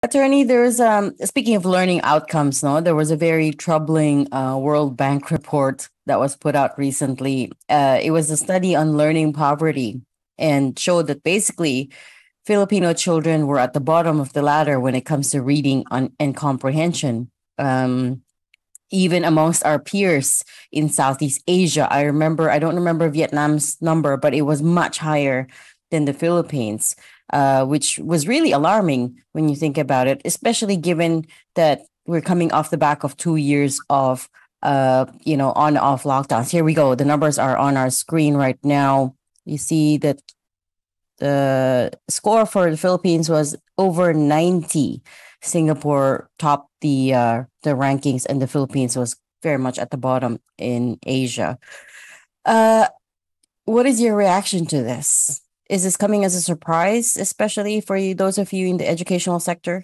Attorney, there's speaking of learning outcomes, no, there was a very troubling World Bank report that was put out recently. It was a study on learning poverty and showed that basically Filipino children were at the bottom of the ladder when it comes to reading and comprehension. Even amongst our peers in Southeast Asia, I don't remember Vietnam's number, but it was much higher than the Philippines, which was really alarming when you think about it, especially given that we're coming off the back of 2 years of, on off lockdowns. Here we go. The numbers are on our screen right now. You see that the score for the Philippines was over 90. Singapore topped the rankings, and the Philippines was very much at the bottom in Asia. What is your reaction to this? Is this coming as a surprise, especially for those of you in the educational sector?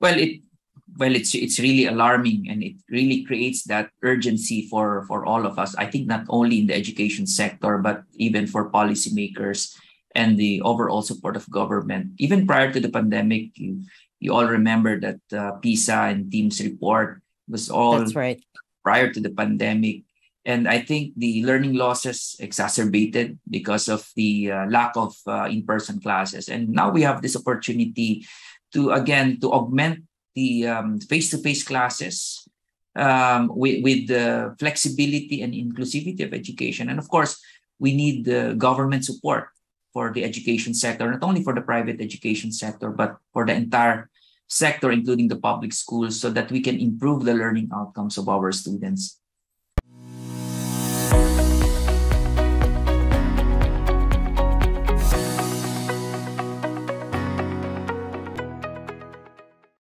Well, it's really alarming, and it really creates that urgency for all of us. I think not only in the education sector, but even for policymakers and the overall support of government. Even prior to the pandemic, you all remember that PISA and TEAMS report was all That's right. prior to the pandemic. And I think the learning losses exacerbated because of the lack of in-person classes. And now we have this opportunity to augment the face-to-face classes with the flexibility and inclusivity of education. And of course, we need the government support for the education sector, not only for the private education sector, but for the entire sector, including the public schools, so that we can improve the learning outcomes of our students.